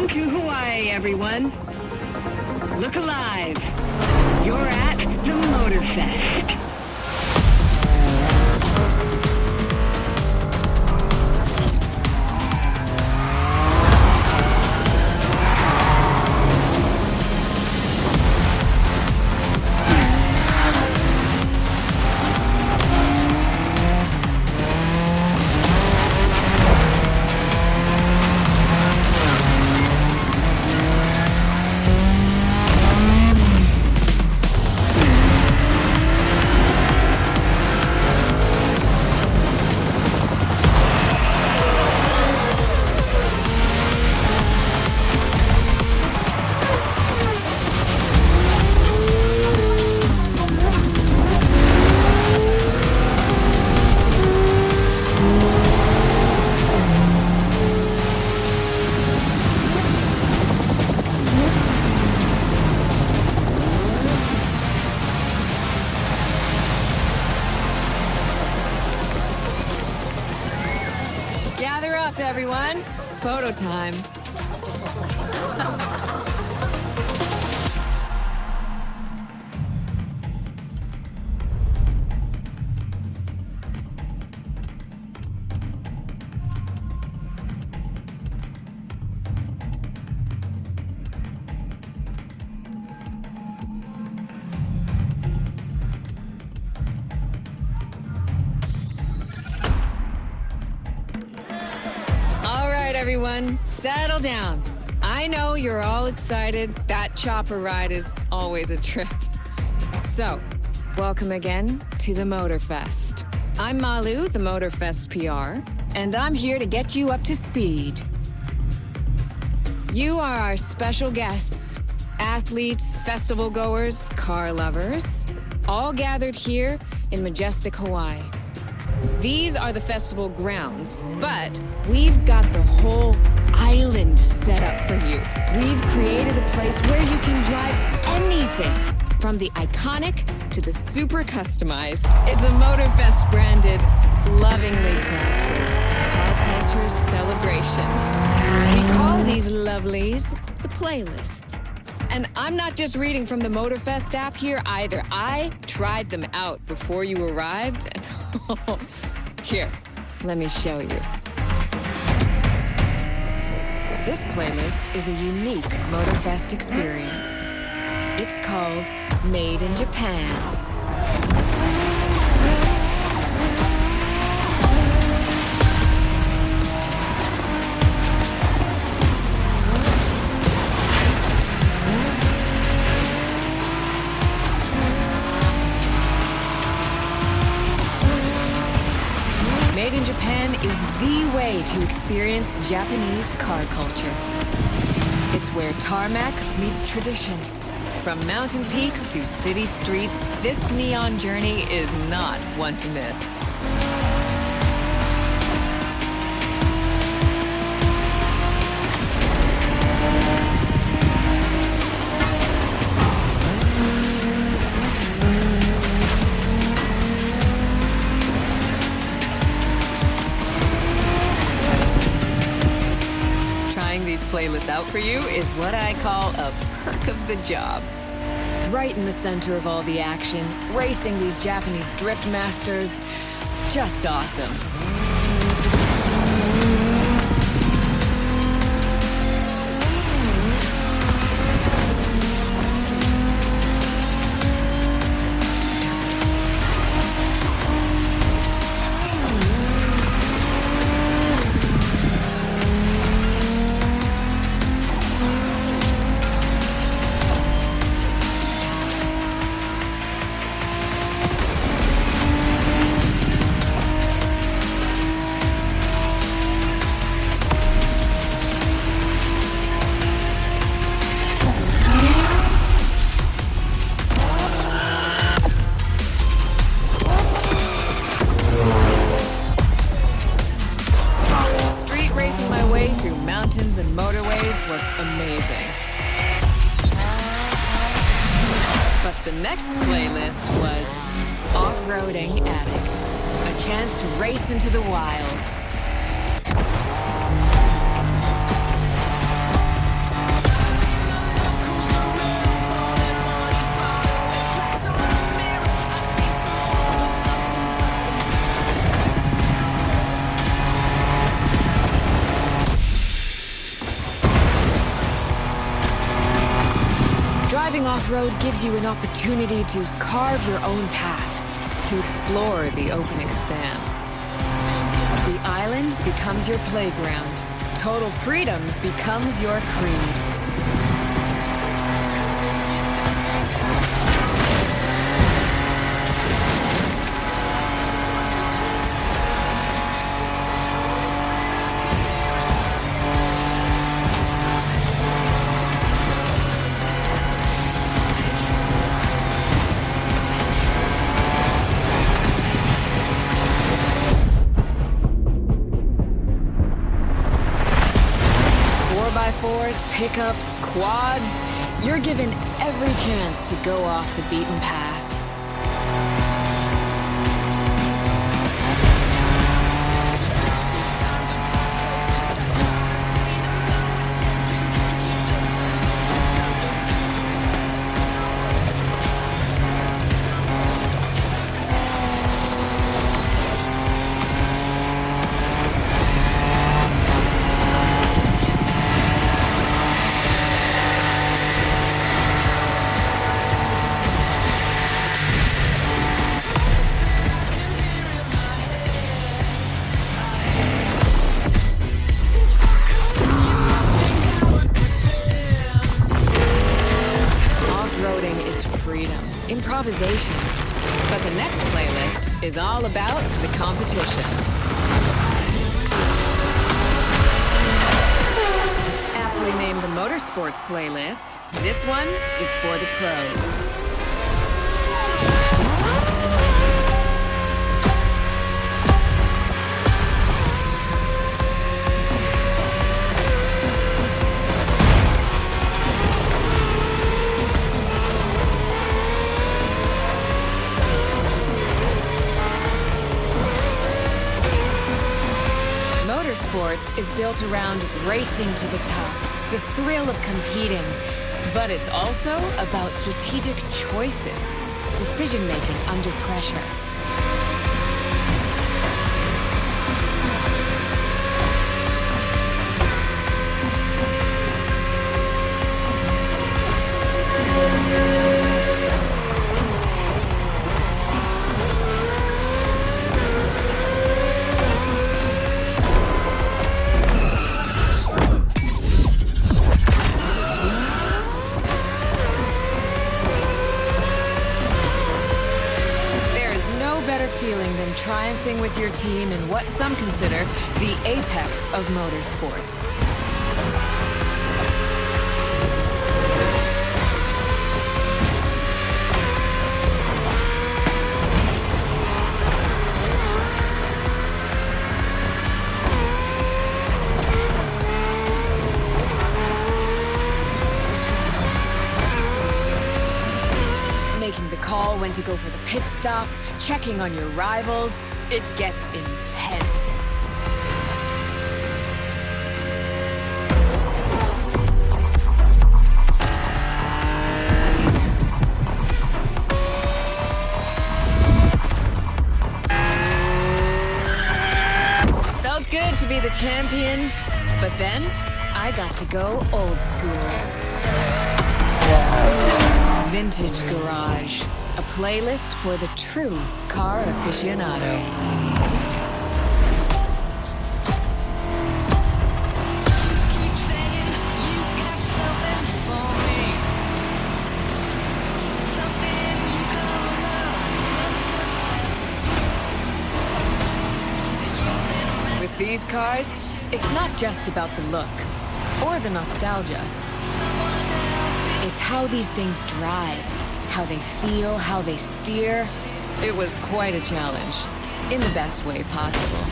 Welcome to Hawaii, everyone. Look alive. You're at the MOTORFEST. Gather up, everyone. Photo time. Everyone, settle down. I know you're all excited. That chopper ride is always a trip. So, welcome again to the MOTORFEST. I'm Malu, the MOTORFEST PR, and I'm here to get you up to speed. You are our special guests, athletes, festival goers, car lovers, all gathered here in majestic Hawaii. These are the festival grounds, but we've got the whole island set up for you. We've created a place where you can drive anything, from the iconic to the super customized. It's a MOTORFEST branded, lovingly crafted car culture celebration. We call these lovelies the playlists. And I'm not just reading from the MOTORFEST app here either. I tried them out before you arrived. And here, let me show you. This playlist is a unique MOTORFEST experience. It's called Made in Japan. Made in Japan is the way to experience Japanese car culture. It's where tarmac meets tradition. From mountain peaks to city streets, this neon journey is not one to miss. These playlists out for you is what I call a perk of the job. Right in the center of all the action, racing these Japanese drift masters, just awesome. Mountains and motorways was amazing. But the next playlist was Off-Roading Addict, a chance to race into the wild. off-road gives you an opportunity to carve your own path, to explore the open expanse. The island becomes your playground. Total freedom becomes your creed. 4x4s, pickups, quads, you're given every chance to go off the beaten path. Improvisation. But the next playlist is all about the competition. Aptly named the Motorsports playlist, this one is for the pros. Motorsports is built around racing to the top, the thrill of competing. But it's also about strategic choices, decision-making under pressure. Feeling than triumphing with your team in what some consider the apex of motorsports. Making the call when to go for the pit stop, checking on your rivals, it gets intense. Felt good to be the champion, but then I got to go old school. Vintage Garage, a playlist for the true car aficionado. With these cars, it's not just about the look or the nostalgia. It's how these things drive, how they feel, how they steer. It was quite a challenge, in the best way possible.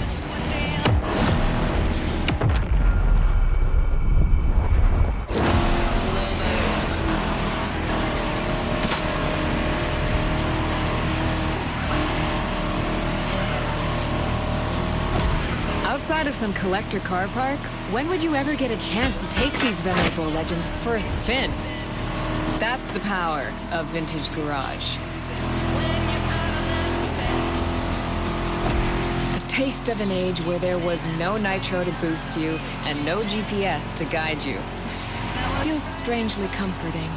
Outside of some collector car park, when would you ever get a chance to take these venerable legends for a spin? That's the power of Vintage Garage. A taste of an age where there was no nitro to boost you and no GPS to guide you. Feels strangely comforting.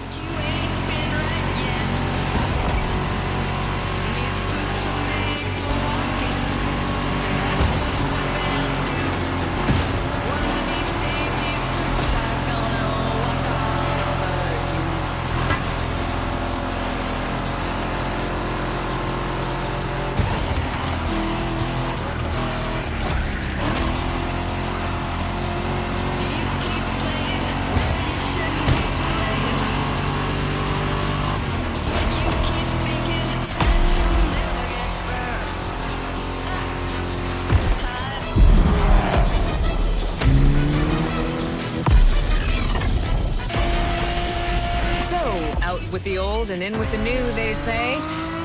old and in with the new, they say.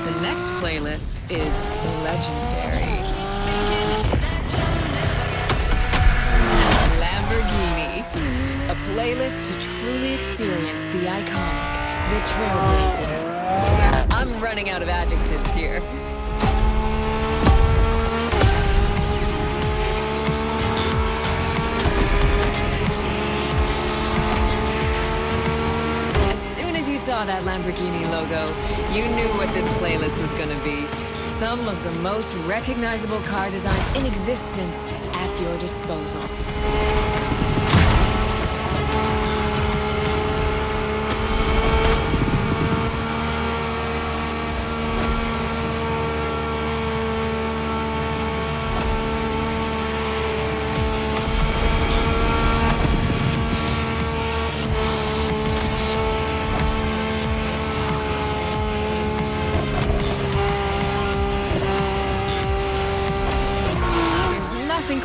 The next playlist is legendary. Lamborghini. A playlist to truly experience the iconic, the trailblazing. I'm running out of adjectives here. Saw that Lamborghini logo, you knew what this playlist was gonna be. Some of the most recognizable car designs in existence at your disposal.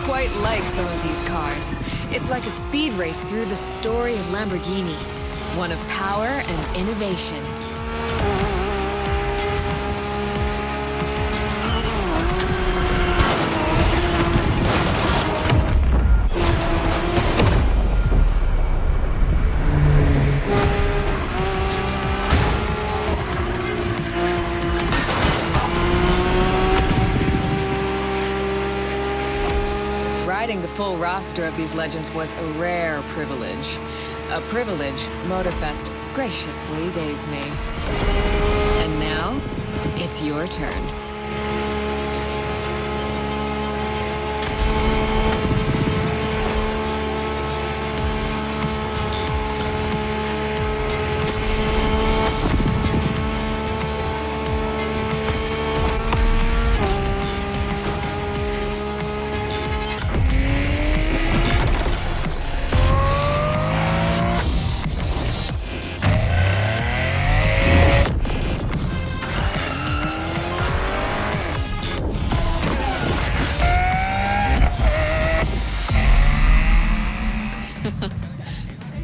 Quite like some of these cars. It's like a speed race through the story of Lamborghini, one of power and innovation. Riding the full roster of these legends was a rare privilege. A privilege MOTORFEST graciously gave me. And now, it's your turn.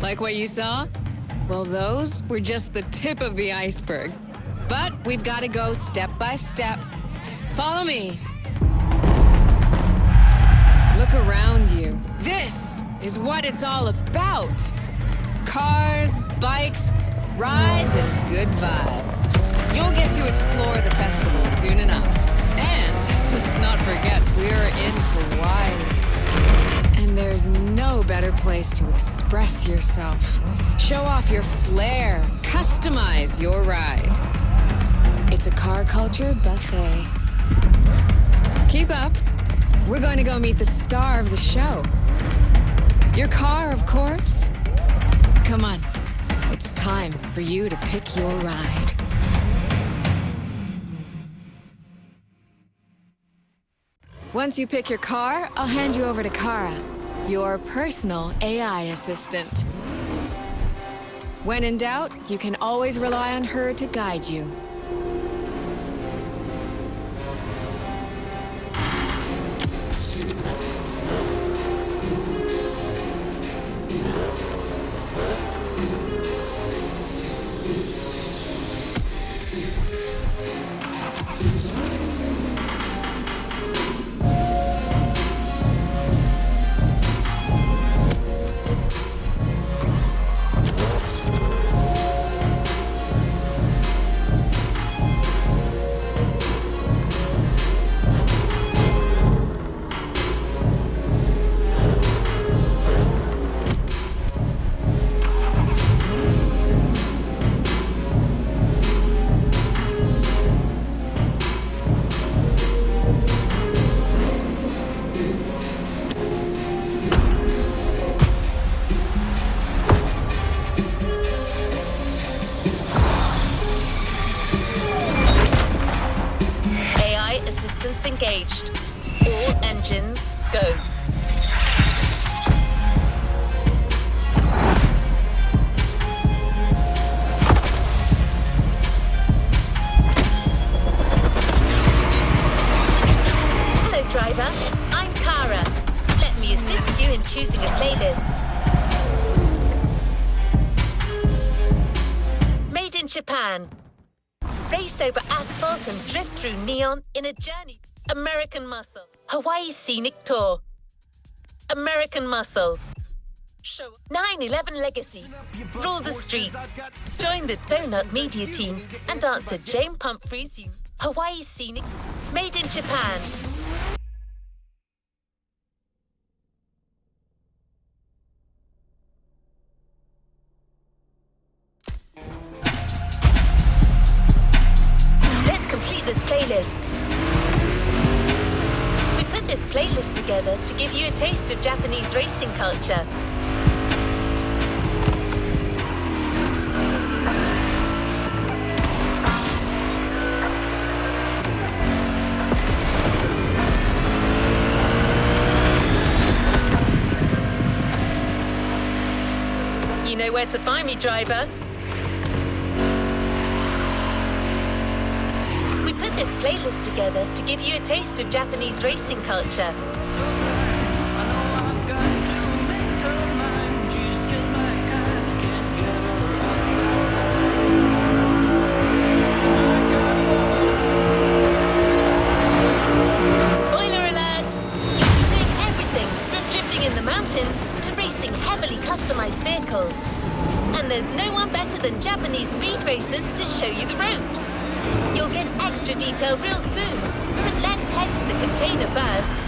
Like what you saw? Well, those were just the tip of the iceberg. But we've got to go step by step. Follow me. Look around you. This is what it's all about. Cars, bikes, rides, and good vibes. You'll get to explore the festival soon enough. And let's not forget, we're in Hawaii. And there's no better place to express yourself. Show off your flair. Customize your ride. It's a car culture buffet. Keep up. We're going to go meet the star of the show. Your car, of course. Come on. It's time for you to pick your ride. Once you pick your car, I'll hand you over to Kara, your personal AI assistant. When in doubt, you can always rely on her to guide you. Engaged. All engines, go. Hello, driver. I'm Kara. Let me assist you in choosing a playlist. Made in Japan. Race over asphalt and drift through neon in a journey. American Muscle. Hawaii Scenic Tour. American Muscle. Show 9/11 Legacy. Rule the streets. Join the Donut Media team and answer Jane Pumphrey's Hawaii Scenic. Made in Japan. Let's complete this playlist. We put this playlist together to give you a taste of Japanese racing culture. You know where to find me, driver. We put this playlist together to give you a taste of Japanese racing culture. Spoiler alert! You'll be doing everything from drifting in the mountains to racing heavily customized vehicles. And there's no one better than Japanese speed racers to show you the ropes. You'll get extra detail real soon, but let's head to the container first.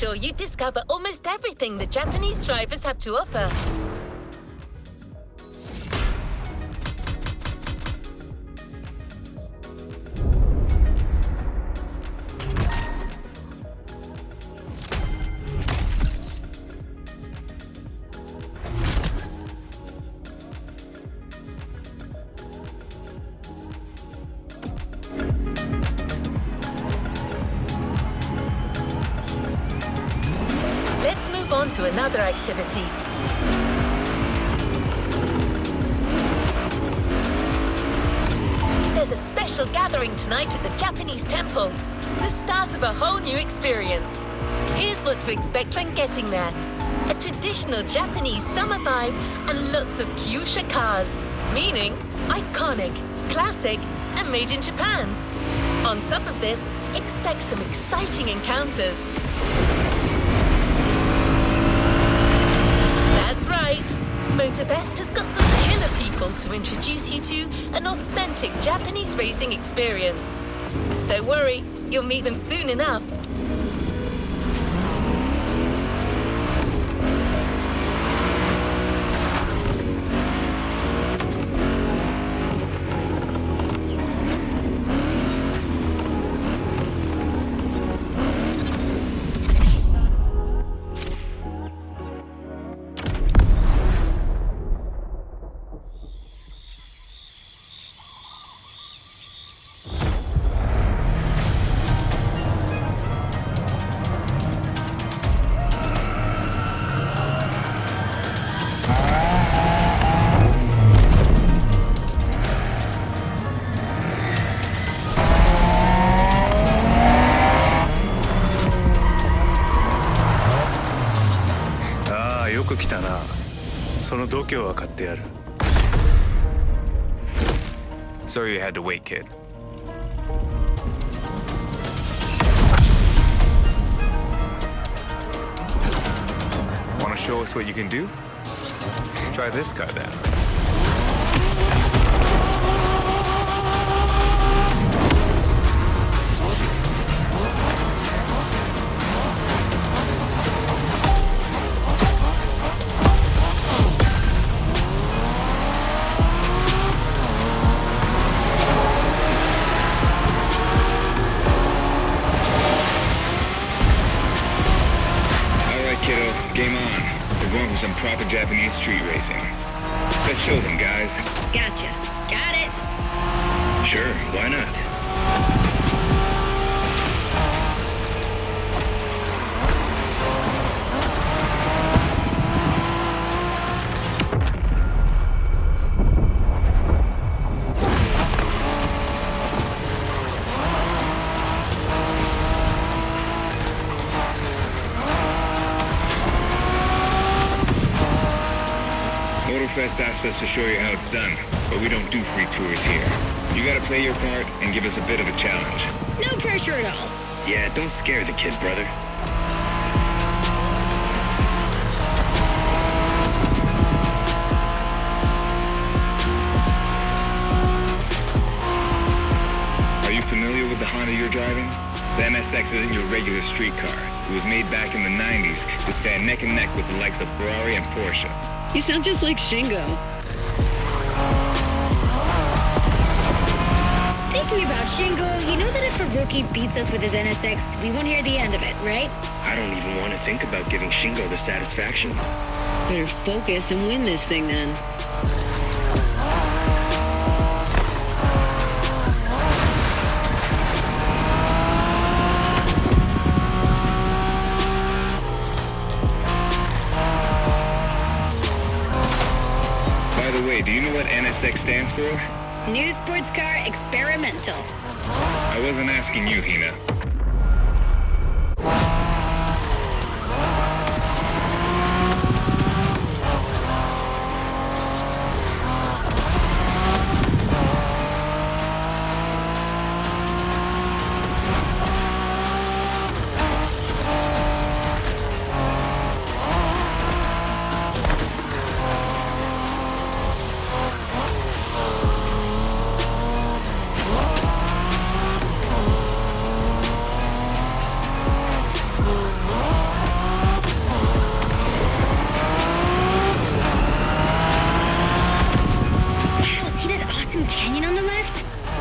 Sure you discover almost everything the Japanese drivers have to offer. Let's move on to another activity. There's a special gathering tonight at the Japanese temple. The start of a whole new experience. Here's what to expect when getting there. A traditional Japanese summer vibe and lots of kyusha cars, meaning iconic, classic, and made in Japan. On top of this, expect some exciting encounters. That's right. MOTORFEST has got some killer people to introduce you to an authentic Japanese racing experience. Don't worry, you'll meet them soon enough. Sorry you had to wait, kid. Want to show us what you can do? Try this car then. Game on. We're going for some proper Japanese street racing. Let's show them, guys. Gotcha. Got it. Sure, why not? MOTORFEST asked us to show you how it's done, but we don't do free tours here. You gotta play your part and give us a bit of a challenge. No pressure at all. Yeah, don't scare the kid, brother. Are you familiar with the Honda you're driving? The NSX isn't your regular street car. It was made back in the 90s to stand neck and neck with the likes of Ferrari and Porsche. You sound just like Shingo. Speaking about Shingo, you know that if a rookie beats us with his NSX, we won't hear the end of it, right? I don't even want to think about giving Shingo the satisfaction. Better focus and win this thing then. Do you know what NSX stands for? New Sports Car Experimental. I wasn't asking you, Hina.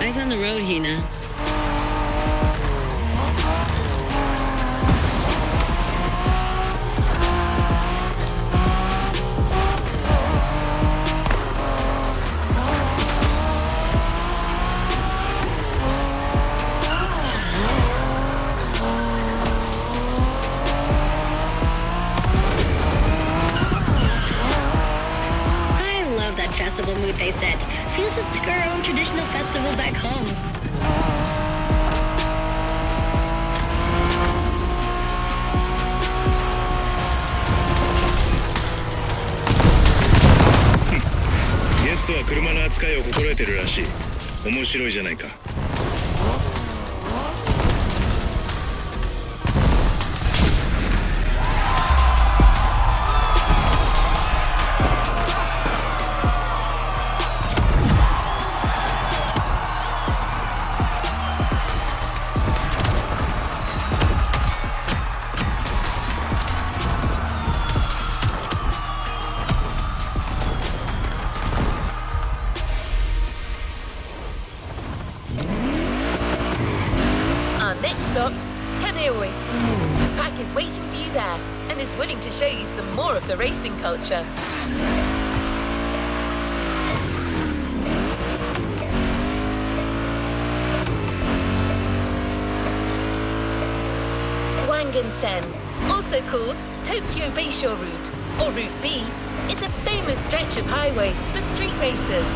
Eyes on the road, Hina. Festival mood they set. Feels just like our own traditional festival back home. 車の扱いを心得てるらしい。面白いじゃないか。Next stop, Kaneohe. Pack is waiting for you there and is willing to show you some more of the racing culture. Wangen-sen, also called Tokyo Bayshore Route, or Route B, is a famous stretch of highway for street racers.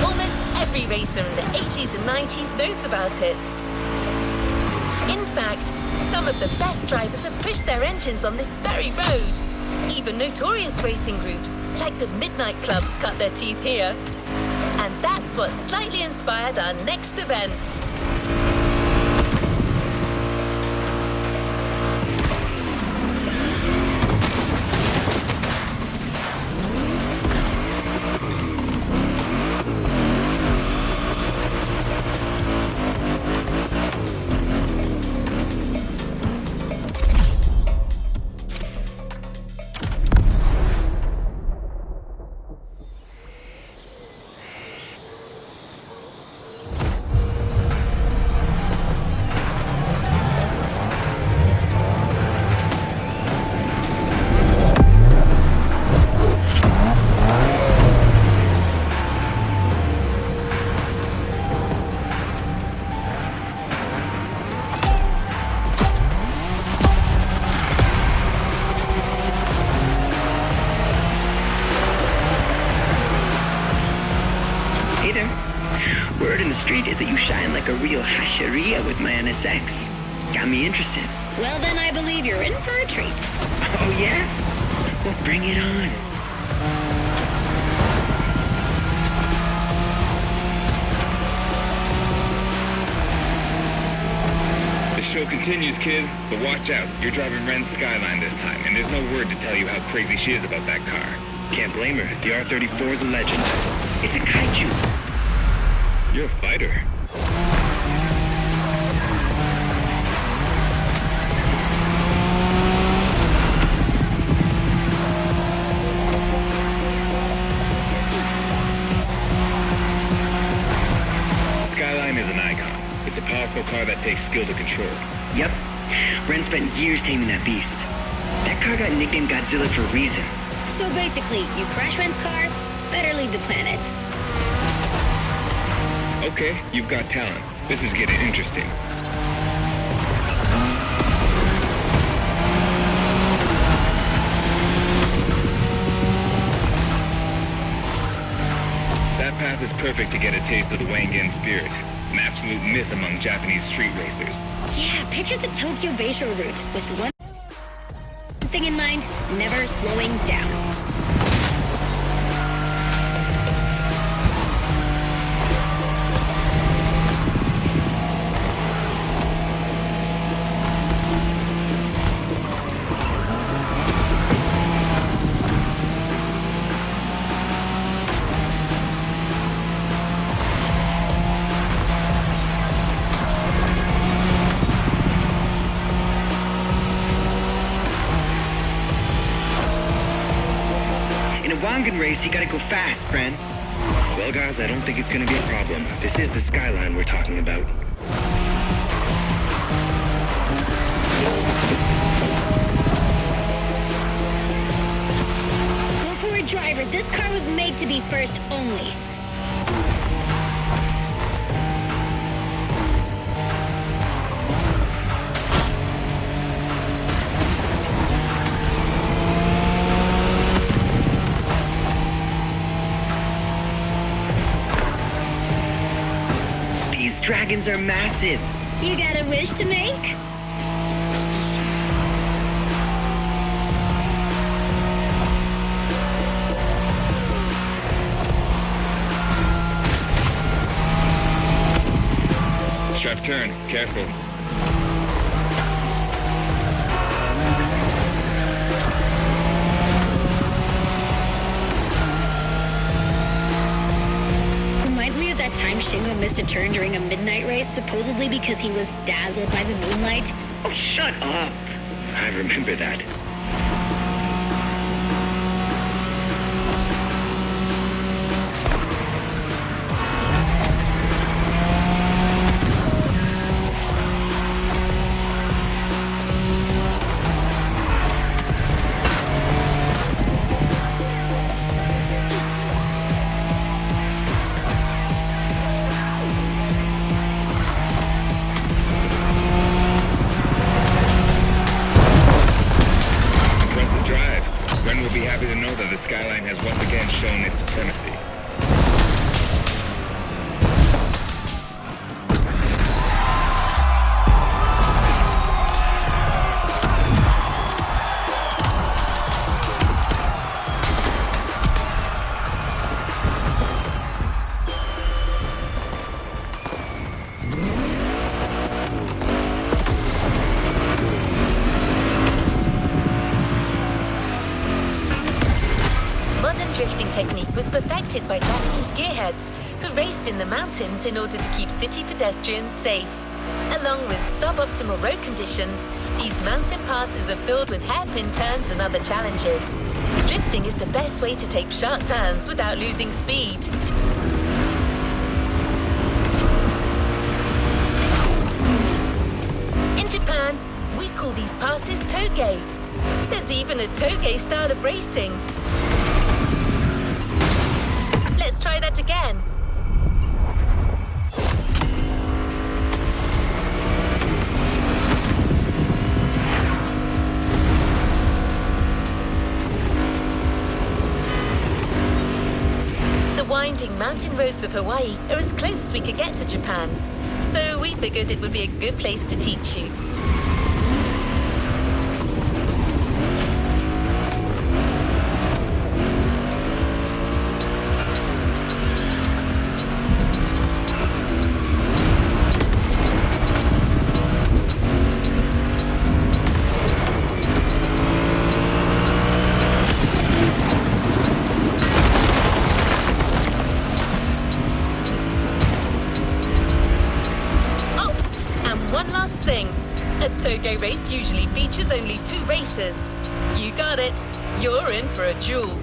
Almost every racer in the 80s and 90s knows about it. In fact, some of the best drivers have pushed their engines on this very road. Even notorious racing groups, like the Midnight Club, cut their teeth here. And that's what slightly inspired our next event. Word in the street is that you shine like a real hasheria with my NSX. Got me interested. Well, then I believe you're in for a treat. Oh, yeah? Well, bring it on. The show continues, kid, but watch out. You're driving Ren's Skyline this time, and there's no word to tell you how crazy she is about that car. Can't blame her. The R34 is a legend. It's a kaiju. You're a fighter. Skyline is an icon. It's a powerful car that takes skill to control. Yep. Ren spent years taming that beast. That car got nicknamed Godzilla for a reason. So basically, you crash Ren's car, better leave the planet. Okay, you've got talent. This is getting interesting. That path is perfect to get a taste of the Wangen spirit, an absolute myth among Japanese street racers. Yeah, picture the Tokyo Bayshore route with one thing in mind, never slowing down. In a Wangen race, you gotta go fast, Ren. Well, guys, I don't think it's gonna be a problem. This is the Skyline we're talking about. Go for it, driver. This car was made to be first only. These dragons are massive. You got a wish to make? Sharp turn. Careful. Reminds me of that time Shingo missed a turn during a midnight race, supposedly because he was dazzled by the moonlight. Oh, shut up. I remember that. The skyline has once again shown its supremacy. Drifting technique was perfected by Japanese gearheads who raced in the mountains in order to keep city pedestrians safe. Along with suboptimal road conditions, these mountain passes are filled with hairpin turns and other challenges. Drifting is the best way to take sharp turns without losing speed. In Japan, we call these passes toge. There's even a toge style of racing. Let's try that again. The winding mountain roads of Hawaii are as close as we could get to Japan, so we figured it would be a good place to teach you. A toge race usually features only 2 racers. You got it. You're in for a duel.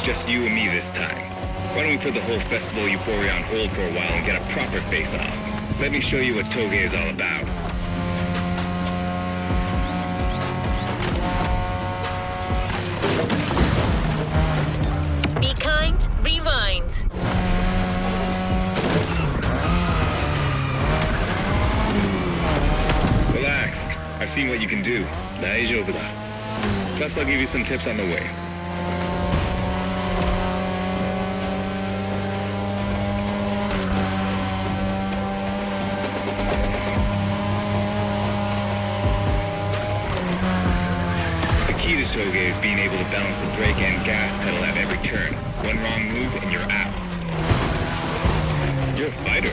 Just you and me this time. Why don't we put the whole festival euphoria on hold for a while and get a proper face-off? Let me show you what toge is all about. Be kind, rewind. Relax. I've seen what you can do. Daijoubu da. Plus, I'll give you some tips on the way. Toge is being able to balance the brake and gas pedal at every turn. One wrong move and you're out. You're a fighter.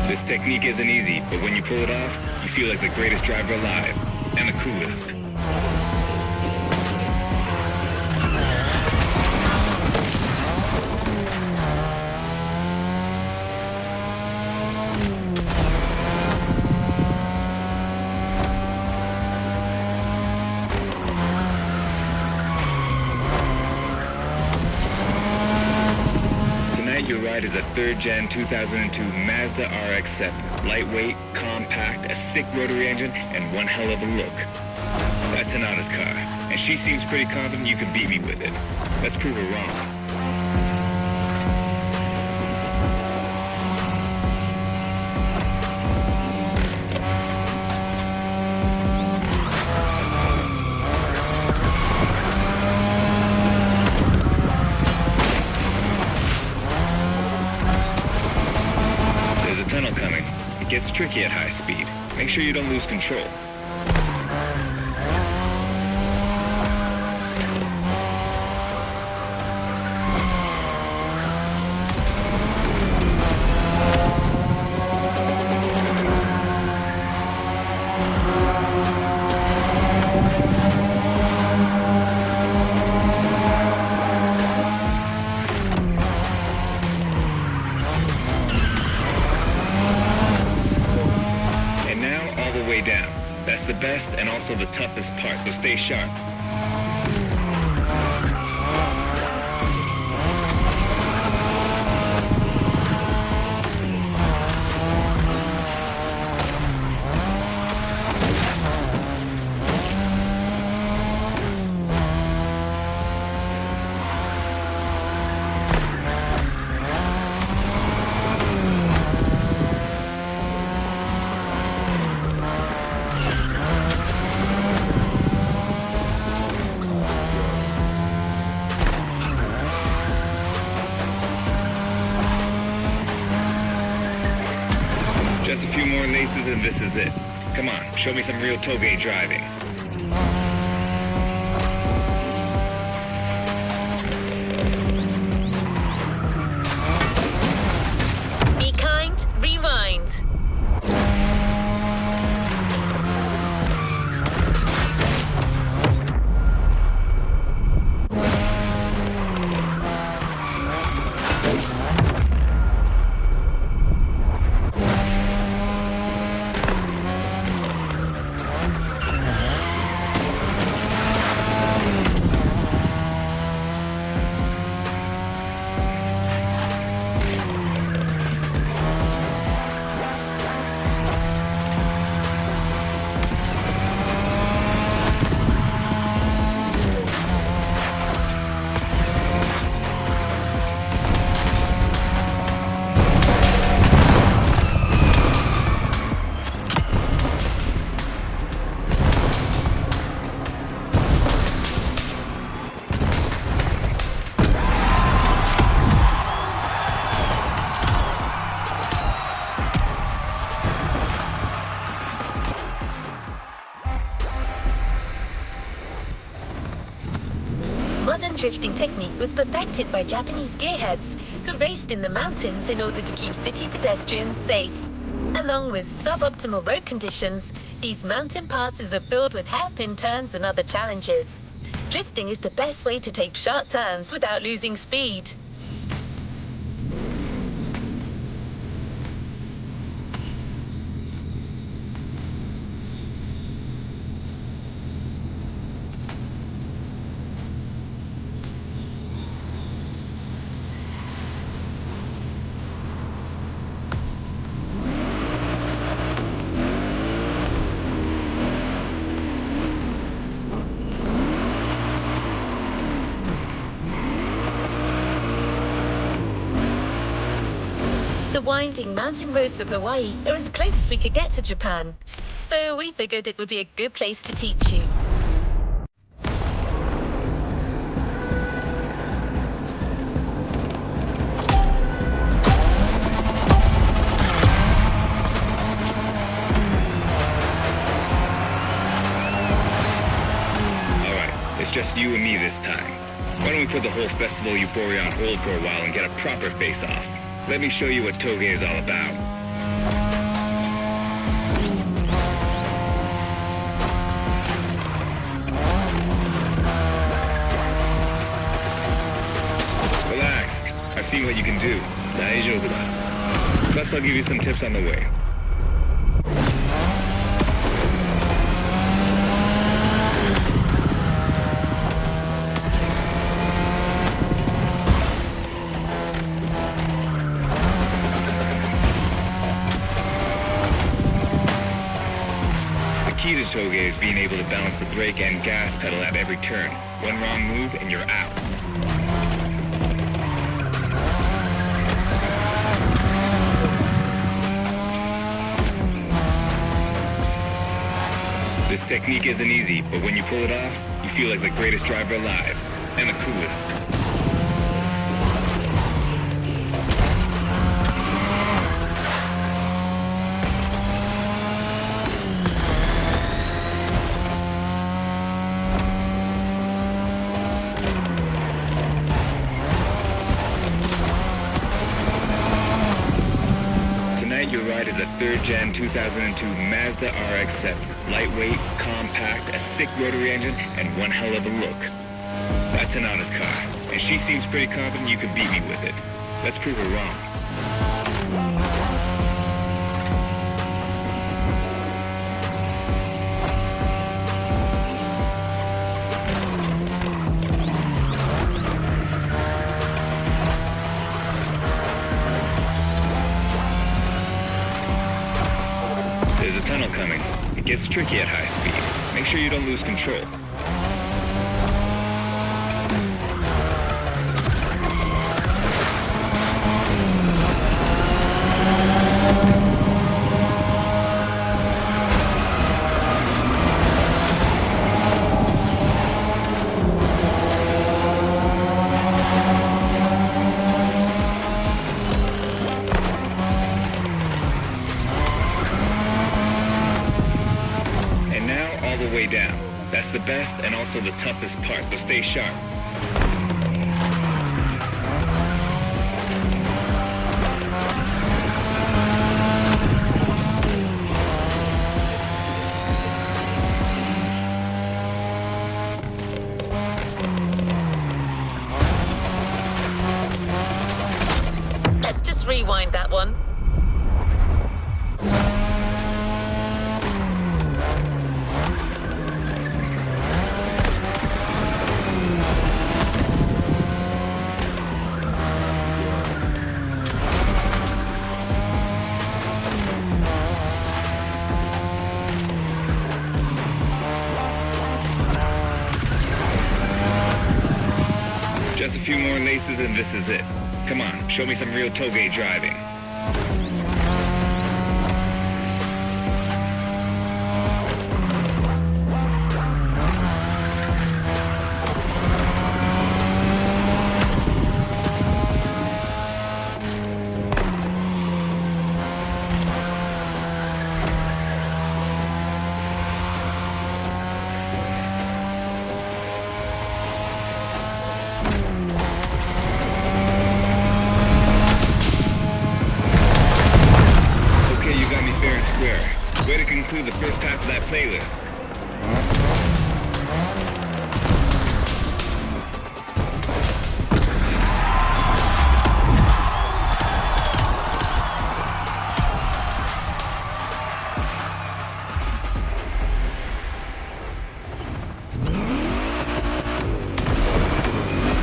This technique isn't easy, but when you pull it off, you feel like the greatest driver alive. And the coolest. is a 3rd-gen 2002 Mazda RX-7. Lightweight, compact, a sick rotary engine, and one hell of a look. That's Tanana's car, and she seems pretty confident you can beat me with it. Let's prove her wrong. Tunnel coming. It gets tricky at high speed. Make sure you don't lose control. Down. That's the best and also the toughest part, so stay sharp. Just a few more laces and this is it. Come on, show me some real toge driving. Be kind, rewind. Modern drifting technique was perfected by Japanese gearheads who raced in the mountains in order to keep city pedestrians safe. Along with suboptimal road conditions, these mountain passes are filled with hairpin turns and other challenges. Drifting is the best way to take sharp turns without losing speed. The winding mountain roads of Hawaii are as close as we could get to Japan, so we figured it would be a good place to teach you. Alright, it's just you and me this time. Why don't we put the whole festival euphoria on hold for a while and get a proper face-off? Let me show you what toge is all about. Relax. I've seen what you can do. 大丈夫だ. Plus, I'll give you some tips on the way. toge is being able to balance the brake and gas pedal at every turn. One wrong move and you're out. This technique isn't easy, but when you pull it off, you feel like the greatest driver alive, and the coolest. Tonight your ride is a 3rd Gen 2002 Mazda RX-7. Lightweight, compact, a sick rotary engine, and one hell of a look. That's Tanana's car, and she seems pretty confident you can beat me with it. Let's prove her wrong. There's a tunnel coming. It gets tricky at high speed. Make sure you don't lose control. Way down. That's the best and also the toughest part, so stay sharp. Let's just rewind that one. Just a few more laces and this is it. Come on, show me some real toge driving. Way to conclude the first half of that playlist.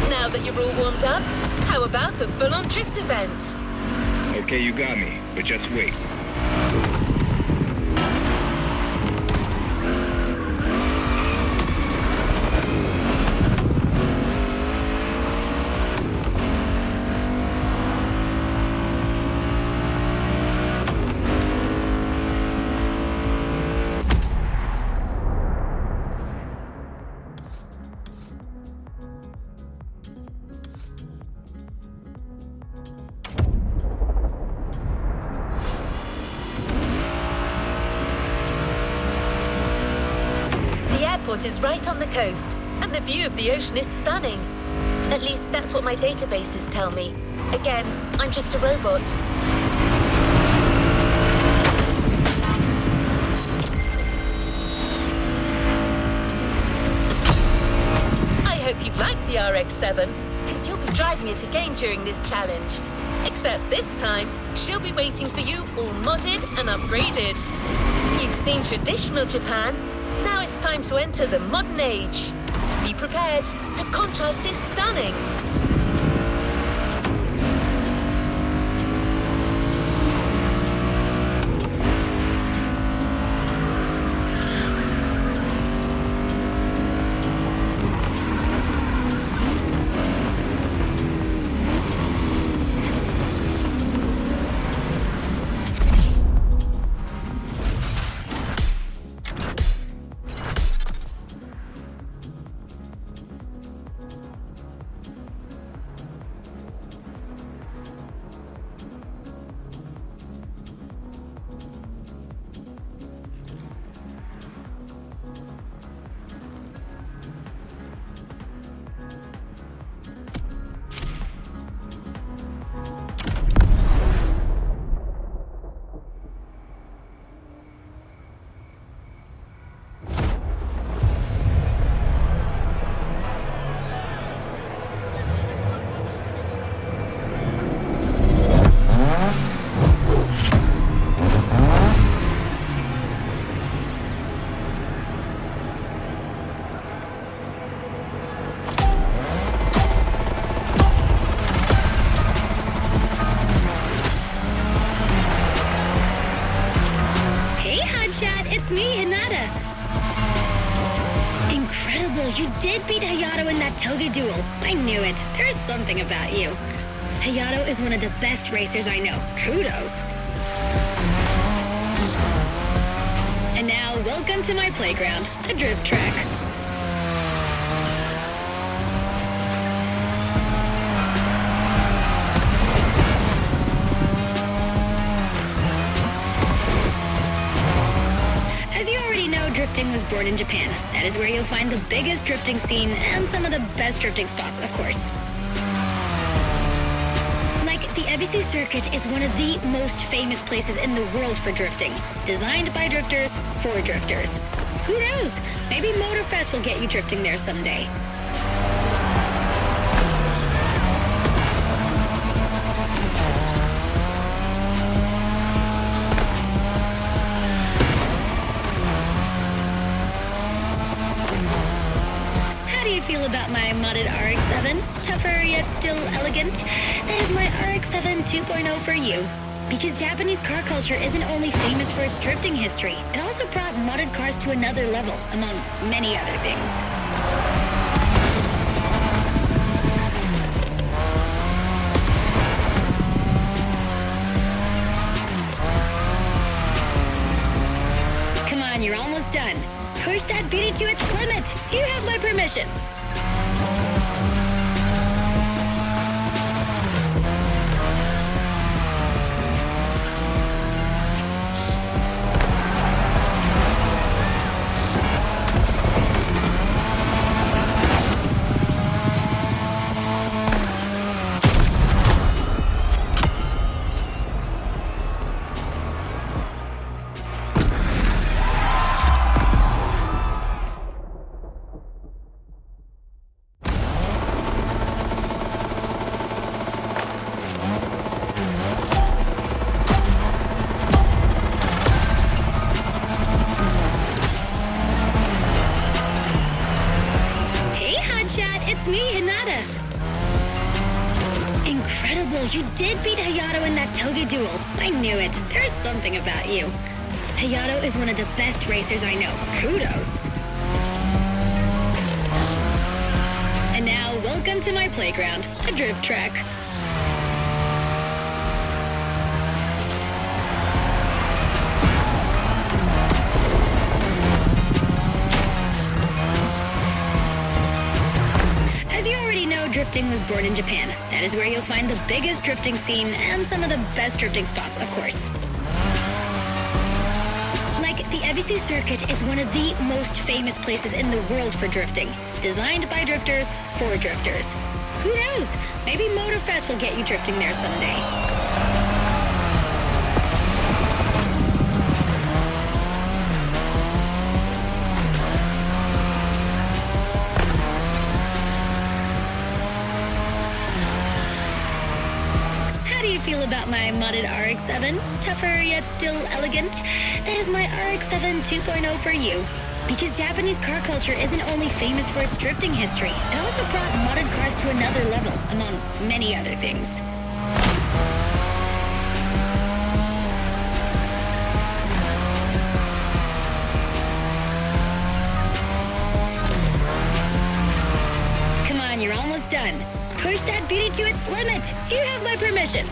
Now that you're all warmed up, how about a full-on drift event? Okay, you got me, but just wait. The airport is right on the coast, and the view of the ocean is stunning. At least that's what my databases tell me. Again, I'm just a robot. I hope you've liked the RX-7, because you'll be driving it again during this challenge. Except this time, she'll be waiting for you all modded and upgraded. You've seen traditional Japan. Now it's time to enter the modern age. Be prepared. The contrast is stunning. you did beat Hayato in that toga duel. I knew it. There's something about you. Hayato is one of the best racers I know. Kudos. And now, welcome to my playground, the drift track. As you already know, drifting was born in Japan. That is where you'll find the biggest drifting scene and some of the best drifting spots, of course. The ABC circuit is one of the most famous places in the world for drifting. Designed by drifters, for drifters. Who knows? Maybe MOTORFEST will get you drifting there someday. How do you feel about my modded RX-7? Tougher yet still elegant? That is my RX-7 2.0 for you. Because Japanese car culture isn't only famous for its drifting history, it also brought modded cars to another level, among many other things. Come on, you're almost done. Push that beauty to its limit. You have my permission. It's me, Hinata. Incredible, you did beat Hayato in that toga duel. I knew it. There's something about you. Hayato is one of the best racers I know. Kudos. And now, welcome to my playground, the drift track. Drifting was born in Japan. That is where you'll find the biggest drifting scene and some of the best drifting spots, of course. The ABC circuit is one of the most famous places in the world for drifting. Designed by drifters, for drifters. Who knows? Maybe MOTORFEST will get you drifting there someday. Feel about my modded RX-7? Tougher yet still elegant? That is my RX-7 2.0 for you. Because Japanese car culture isn't only famous for its drifting history, it also brought modded cars to another level, among many other things. Come on, you're almost done. Push that beauty to its limit. You have my permission.